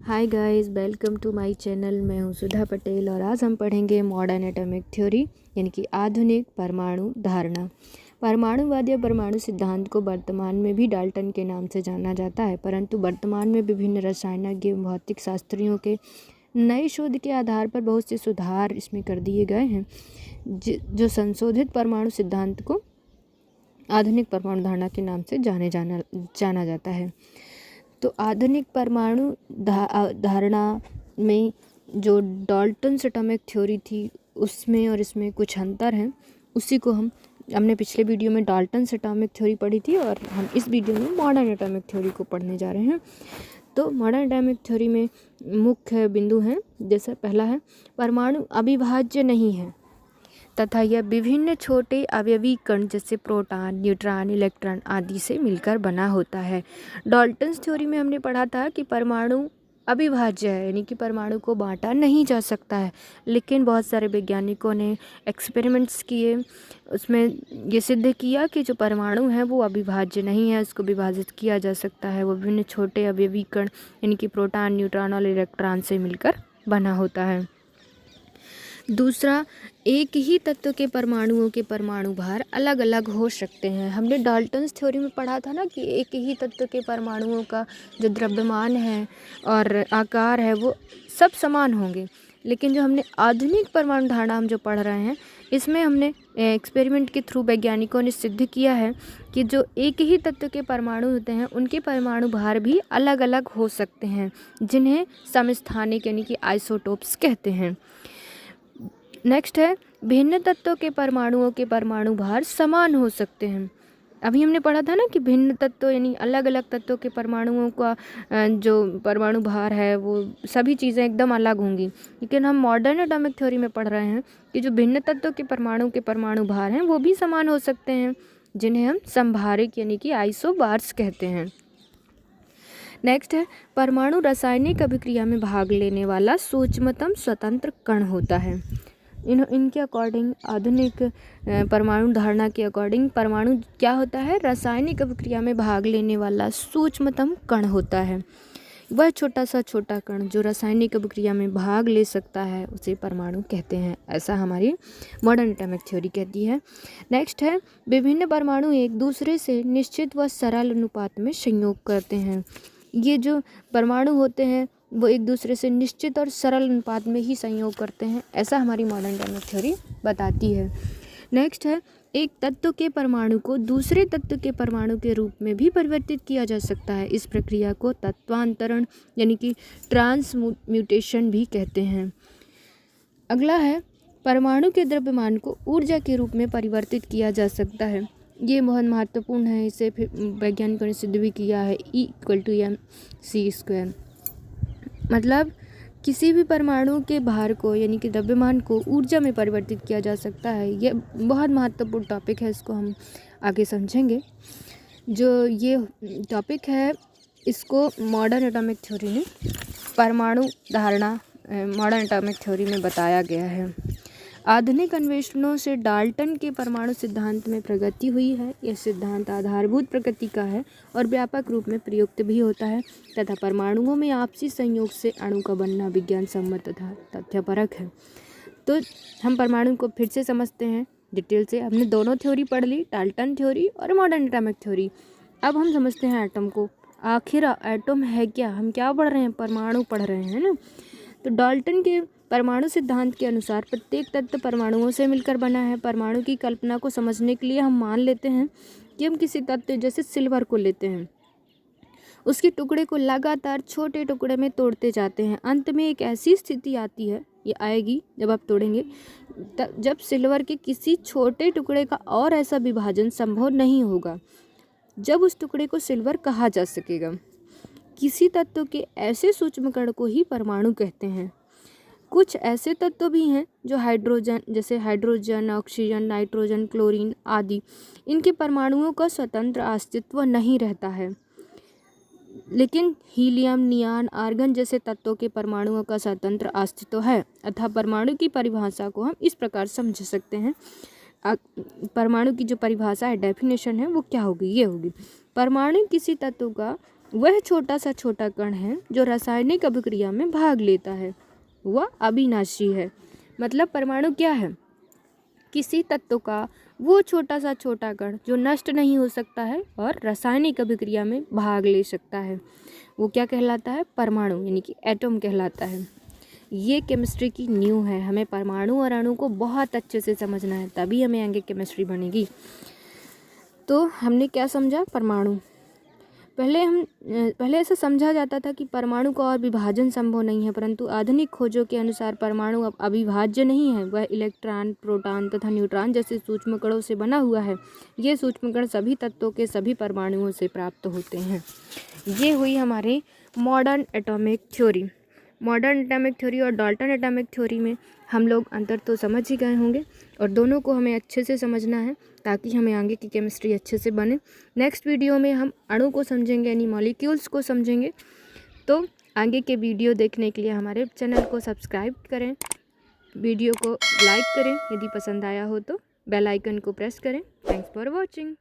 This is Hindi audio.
Hi guys, welcome to my channel. मैं हूं सुधा पटेल और आज हम पढ़ेंगे मॉडर्न एटॉमिक थ्योरी यानी कि आधुनिक परमाणु धारणा। परमाणुवाद या परमाणु सिद्धांत को वर्तमान में भी डाल्टन के नाम से जाना जाता है, परंतु वर्तमान में विभिन्न रसायनज्ञ एवं भौतिक शास्त्रियों के नए शोध के आधार पर बहुत से सुधार इसमें कर दिए गए हैं, जो संशोधित परमाणु सिद्धांत को आधुनिक परमाणु धारणा के नाम से जाना जाता है। तो आधुनिक परमाणु धारणा में जो डाल्टन्स एटॉमिक थ्योरी थी उसमें और इसमें कुछ अंतर हैं। उसी को हमने पिछले वीडियो में डाल्टन्स एटॉमिक थ्योरी पढ़ी थी और हम इस वीडियो में मॉडर्न एटॉमिक थ्योरी को पढ़ने जा रहे हैं। तो मॉडर्न एटॉमिक थ्योरी में मुख्य बिंदु हैं, जैसे पहला है परमाणु अविभाज्य नहीं है तथा यह विभिन्न छोटे अवयवी कण जैसे प्रोटॉन, न्यूट्रॉन, इलेक्ट्रॉन आदि से मिलकर बना होता है। डाल्टन्स थ्योरी में हमने पढ़ा था कि परमाणु अविभाज्य है, यानी कि परमाणु को बांटा नहीं जा सकता है, लेकिन बहुत सारे वैज्ञानिकों ने एक्सपेरिमेंट्स किए, उसमें ये सिद्ध किया कि जो परमाणु है वो अविभाज्य नहीं है, उसको विभाजित किया जा सकता है। वो विभिन्न छोटे अवयवी कण यानी कि प्रोटॉन, न्यूट्रॉन और इलेक्ट्रॉन से मिलकर बना होता है। दूसरा, एक ही तत्व के परमाणुओं के परमाणु भार अलग अलग हो सकते हैं। हमने डाल्टन्स थ्योरी में पढ़ा था ना कि एक ही तत्व के परमाणुओं का जो द्रव्यमान है और आकार है वो सब समान होंगे, लेकिन जो हमने आधुनिक परमाणु धारणा हम जो पढ़ रहे हैं इसमें हमने एक्सपेरिमेंट के थ्रू वैज्ञानिकों ने सिद्ध किया है कि जो एक ही तत्व के परमाणु होते हैं उनके परमाणु भार भी अलग अलग हो सकते हैं, जिन्हें समस्थानिक यानी कि आइसोटोप्स कहते हैं। नेक्स्ट है भिन्न तत्वों के परमाणुओं के परमाणु भार समान हो सकते हैं। अभी हमने पढ़ा था ना कि भिन्न तत्व यानी अलग अलग तत्वों के परमाणुओं का जो परमाणु भार है वो सभी चीज़ें एकदम अलग होंगी, लेकिन हम मॉडर्न एटॉमिक थ्योरी में पढ़ रहे हैं कि जो भिन्न तत्वों के परमाणु भार हैं वो भी समान हो सकते हैं, जिन्हें हम समभारिक यानी कि आइसोबार्स कहते हैं। नेक्स्ट है परमाणु रासायनिक अभिक्रिया में भाग लेने वाला सूक्ष्मतम स्वतंत्र कण होता है। इनके अकॉर्डिंग आधुनिक परमाणु धारणा के अकॉर्डिंग परमाणु क्या होता है? रासायनिक अभिक्रिया में भाग लेने वाला सूक्ष्मतम कण होता है। वह छोटा कण जो रासायनिक अभिक्रिया में भाग ले सकता है उसे परमाणु कहते हैं, ऐसा हमारी मॉडर्न एटॉमिक थ्योरी कहती है। नेक्स्ट है विभिन्न परमाणु एक दूसरे से निश्चित व सरल अनुपात में संयोग करते हैं। ये जो परमाणु होते हैं वो एक दूसरे से निश्चित और सरल अनुपात में ही संयोग करते हैं, ऐसा हमारी मॉडर्न एटॉमिक थ्योरी बताती है। नेक्स्ट है एक तत्व के परमाणु को दूसरे तत्व के परमाणु के रूप में भी परिवर्तित किया जा सकता है। इस प्रक्रिया को तत्वांतरण यानी कि ट्रांसम्यूटेशन भी कहते हैं। अगला है परमाणु के द्रव्यमान को ऊर्जा के रूप में परिवर्तित किया जा सकता है। ये बहुत महत्वपूर्ण है, इसे फिर वैज्ञानिकों ने सिद्ध भी किया है। E=mc², मतलब किसी भी परमाणु के भार को यानी कि द्रव्यमान को ऊर्जा में परिवर्तित किया जा सकता है। ये बहुत महत्वपूर्ण टॉपिक है, इसको हम आगे समझेंगे। जो ये टॉपिक है इसको मॉडर्न एटॉमिक थ्योरी ने परमाणु धारणा मॉडर्न एटॉमिक थ्योरी में बताया गया है। आधुनिक अन्वेषणों से डाल्टन के परमाणु सिद्धांत में प्रगति हुई है। यह सिद्धांत आधारभूत प्रकृति का है और व्यापक रूप में प्रयुक्त भी होता है तथा परमाणुओं में आपसी संयोग से अणु का बनना विज्ञान सम्मत तथा तथ्यपरक है। तो हम परमाणु को फिर से समझते हैं डिटेल से। हमने दोनों थ्योरी पढ़ ली, डाल्टन थ्योरी और मॉडर्न एटॉमिक थ्योरी। अब हम समझते हैं एटम को। आखिर एटम है क्या? हम क्या पढ़ रहे हैं? परमाणु पढ़ रहे हैं ना। तो डाल्टन के परमाणु सिद्धांत के अनुसार प्रत्येक तत्व परमाणुओं से मिलकर बना है। परमाणु की कल्पना को समझने के लिए हम मान लेते हैं कि हम किसी तत्व जैसे सिल्वर को लेते हैं, उसके टुकड़े को लगातार छोटे टुकड़े में तोड़ते जाते हैं। अंत में एक ऐसी स्थिति आती है, ये आएगी जब आप तोड़ेंगे, जब सिल्वर के किसी छोटे टुकड़े का और ऐसा विभाजन संभव नहीं होगा जब उस टुकड़े को सिल्वर कहा जा सकेगा। किसी तत्व के ऐसे सूक्ष्म कण को ही परमाणु कहते हैं। कुछ ऐसे तत्व भी हैं जो हाइड्रोजन जैसे हाइड्रोजन, ऑक्सीजन, नाइट्रोजन, क्लोरीन आदि, इनके परमाणुओं का स्वतंत्र अस्तित्व नहीं रहता है, लेकिन हीलियम, नियान, आर्गन जैसे तत्वों के परमाणुओं का स्वतंत्र अस्तित्व है। अतः परमाणु की परिभाषा को हम इस प्रकार समझ सकते हैं। परमाणु की जो परिभाषा है, डेफिनेशन है, वो क्या होगी? ये होगी परमाणु किसी तत्व का वह छोटा सा छोटा कण है जो रासायनिक अभिक्रिया में भाग लेता है, वह अविनाशी है। मतलब परमाणु क्या है? किसी तत्व का वो छोटा सा छोटा कण जो नष्ट नहीं हो सकता है और रासायनिक अभिक्रिया में भाग ले सकता है, वो क्या कहलाता है? परमाणु, यानी कि एटम कहलाता है। ये केमिस्ट्री की न्यू है। हमें परमाणु और अणु को बहुत अच्छे से समझना है, तभी हमें आगे केमिस्ट्री बनेगी। तो हमने क्या समझा? परमाणु। पहले ऐसा समझा जाता था कि परमाणु का और विभाजन संभव नहीं है, परंतु आधुनिक खोजों के अनुसार परमाणु अब अविभाज्य नहीं है। वह इलेक्ट्रॉन, प्रोटॉन तथा न्यूट्रॉन जैसे सूक्ष्म कणों से बना हुआ है। ये सूक्ष्म कण सभी तत्वों के सभी परमाणुओं से प्राप्त होते हैं। ये हुई हमारी modern atomic theory. Modern atomic theory और डाल्टन एटॉमिक थ्योरी में हम लोग अंतर तो समझ ही गए होंगे, और दोनों को हमें अच्छे से समझना है ताकि हमें आगे की केमिस्ट्री अच्छे से बने। नेक्स्ट वीडियो में हम अणु को समझेंगे, यानी मॉलिक्यूल्स को समझेंगे। तो आगे के वीडियो देखने के लिए हमारे चैनल को सब्सक्राइब करें, वीडियो को लाइक करें, यदि पसंद आया हो तो बेल आइकन को प्रेस करें। Thanks for watching.